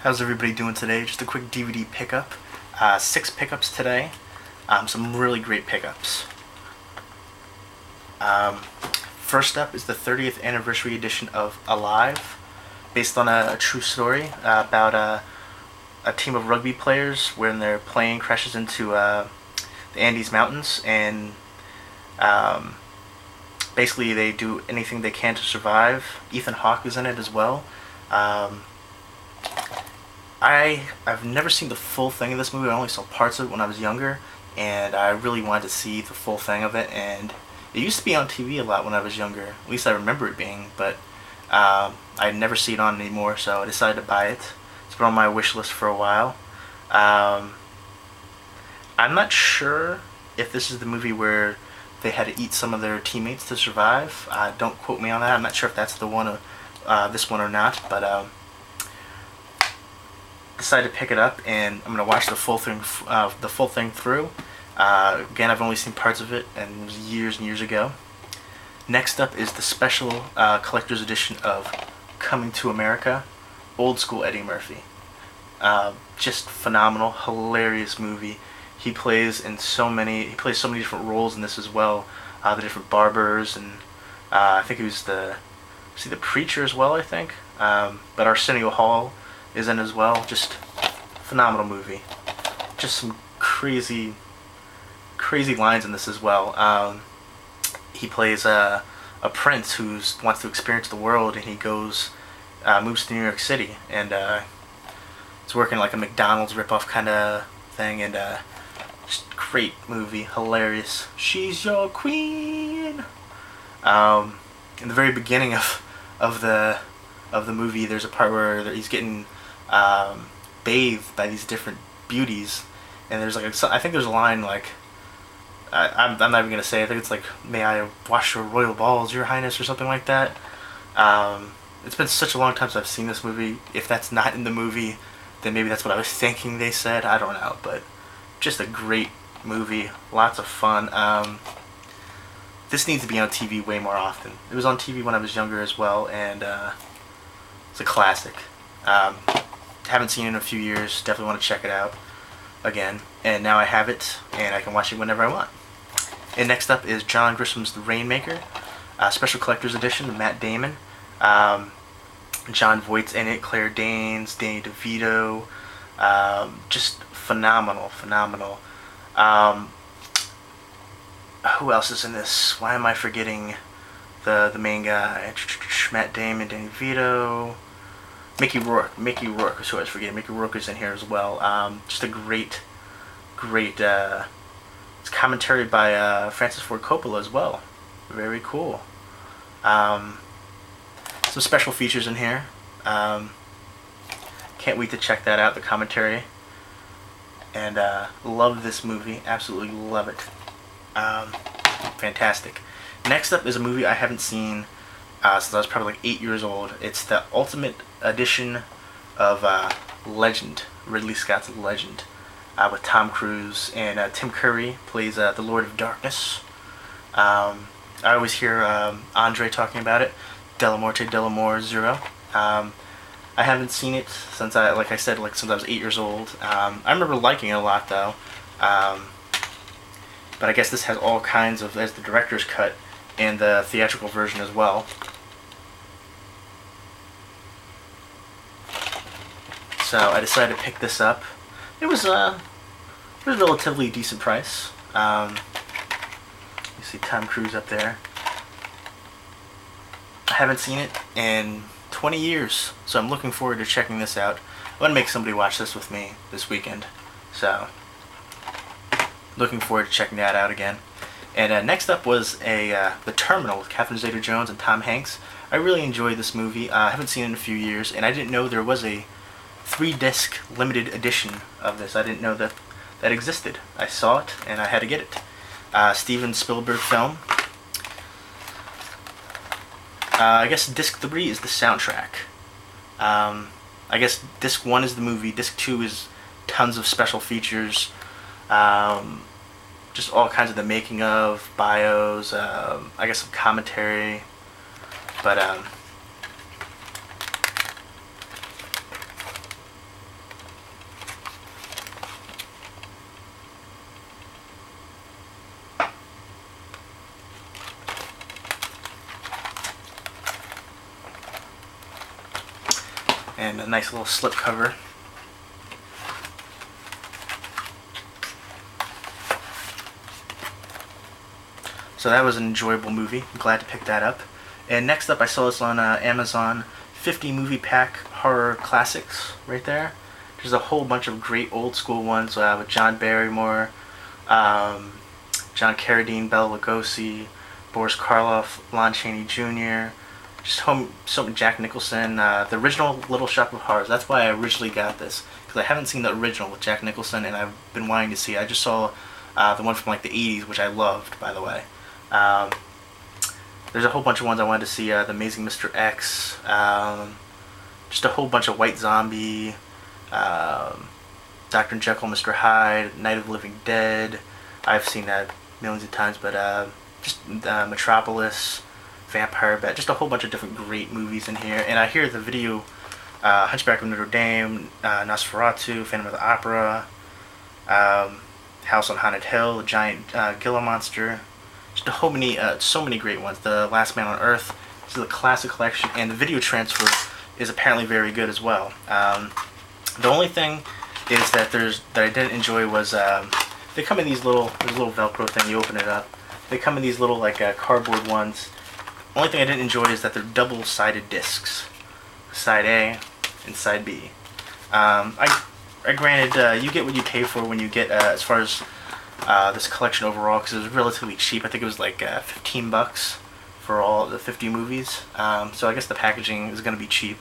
How's everybody doing today? Just a quick DVD pickup. 6 pickups today. Some really great pickups. First up is the 30th anniversary edition of Alive, based on a true story about a team of rugby players when their plane crashes into the Andes Mountains, and basically they do anything they can to survive. Ethan Hawke is in it as well. I've never seen the full thing of this movie. I only saw parts of it when I was younger, and I really wanted to see the full thing of it. And it used to be on TV a lot when I was younger. At least I remember it being, but I never see it on anymore, so I decided to buy it. It's been on my wish list for a while. I'm not sure if this is the movie where they had to eat some of their teammates to survive. Don't quote me on that. I'm not sure if that's the one, this one or not, but decided to pick it up, and I'm gonna watch the full thing through. Again, I've only seen parts of it, and it was years and years ago. Next up is the special collector's edition of Coming to America, old school Eddie Murphy. Just phenomenal, hilarious movie. He plays so many different roles in this as well. The different barbers, and I think he was the preacher as well, I think. But Arsenio Hall is in as well. Just phenomenal movie. Just some crazy lines in this as well. He plays a prince who wants to experience the world, and he moves to New York City, and it's working like a McDonald's ripoff kind of thing, and just great movie, hilarious. She's your queen. In the very beginning of the movie, there's a part where he's getting bathed by these different beauties, and there's I think there's a line like, I'm not even gonna say. I think it's like, "May I wash your royal balls, your highness," or something like that. It's been such a long time since I've seen this movie. If that's not in the movie, then maybe that's what I was thinking they said. I don't know, but just a great movie, lots of fun. This needs to be on TV way more often. It was on TV when I was younger as well, and it's a classic. Haven't seen it in a few years. Definitely want to check it out again. And now I have it, and I can watch it whenever I want. And next up is John Grisham The Rainmaker, special collector's edition with Matt Damon. John Voight's in it, Claire Danes, Danny DeVito. Just phenomenal. Who else is in this? Why am I forgetting the main guy? Matt Damon, Danny DeVito. Mickey Rourke is who I was forgetting. Mickey Rourke is in here as well. Just a great it's commentary by Francis Ford Coppola as well. Very cool. Some special features in here. Can't wait to check that out, the commentary. And love this movie. Absolutely love it. Fantastic. Next up is a movie I haven't seen since I was probably like 8 years old. It's the Ultimate Edition of Legend, Ridley Scott's Legend, with Tom Cruise, and Tim Curry plays the Lord of Darkness. I always hear Andre talking about it. Delamore Zero. I haven't seen it since since I was 8 years old. I remember liking it a lot though. But I guess this has all kinds of, there's the director's cut and the theatrical version as well. So I decided to pick this up. It was a relatively decent price. You see Tom Cruise up there. I haven't seen it in 20 years, so I'm looking forward to checking this out. I want to make somebody watch this with me this weekend, so looking forward to checking that out again. And next up was The Terminal with Catherine Zeta-Jones and Tom Hanks. I really enjoyed this movie. I haven't seen it in a few years, and I didn't know there was a 3-disc limited edition of this. I didn't know that existed. I saw it, and I had to get it. Steven Spielberg film. I guess disc 3 is the soundtrack. I guess disc 1 is the movie. Disc 2 is tons of special features. Just all kinds of the making of, bios, I guess some commentary. But and a nice little slip cover. So that was an enjoyable movie. I'm glad to pick that up. And next up, I saw this on Amazon, 50 movie pack horror classics right there. There's a whole bunch of great old school ones with John Barrymore, John Carradine, Bela Lugosi, Boris Karloff, Lon Chaney Jr., Jack Nicholson, the original Little Shop of Horrors. That's why I originally got this, because I haven't seen the original with Jack Nicholson, and I've been wanting to see it. I just saw the one from like the 80s, which I loved, by the way. There's a whole bunch of ones I wanted to see. The Amazing Mr. X, just a whole bunch of White Zombie, Dr. Jekyll, Mr. Hyde, Night of the Living Dead. I've seen that millions of times, but just Metropolis, Vampire Bat, just a whole bunch of different great movies in here. And I hear the video, Hunchback of Notre Dame, Nosferatu, Phantom of the Opera, House on Haunted Hill, The Giant Gila Monster. Just so many great ones. The Last Man on Earth. This is a classic collection, and the video transfer is apparently very good as well. The only thing is that I didn't enjoy was they come in these little Velcro thing. You open it up. They come in these little like cardboard ones. Only thing I didn't enjoy is that they're double-sided discs, side A and side B. I granted you get what you pay for when you get as far as this collection overall, because it was relatively cheap. I think it was like $15 for all the 50 movies. So I guess the packaging is going to be cheap.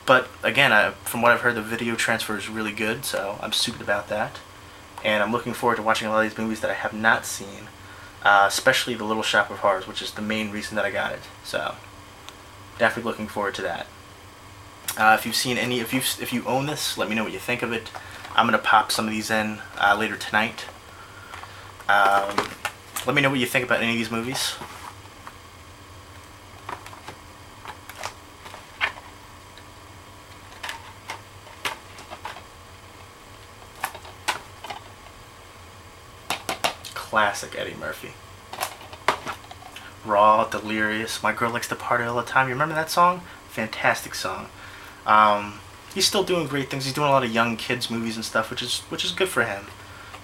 But again, from what I've heard, the video transfer is really good, so I'm stoked about that. And I'm looking forward to watching a lot of these movies that I have not seen, especially The Little Shop of Horrors, which is the main reason that I got it. So definitely looking forward to that. If you've seen any, if you own this, let me know what you think of it. I'm gonna pop some of these in later tonight. Let me know what you think about any of these movies. Classic Eddie Murphy. Raw, Delirious, My Girl Likes to Party All the Time. You remember that song? Fantastic song. He's still doing great things. He's doing a lot of young kids movies and stuff, which is good for him.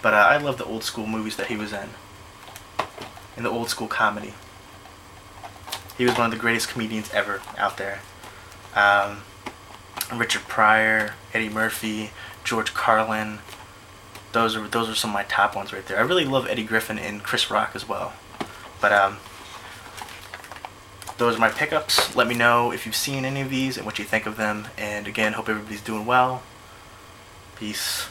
But I love the old school movies that he was in the old school comedy. He was one of the greatest comedians ever out there. Richard Pryor, Eddie Murphy, George Carlin. Those are some of my top ones right there. I really love Eddie Griffin and Chris Rock as well. But those are my pickups. Let me know if you've seen any of these and what you think of them. And again, hope everybody's doing well. Peace.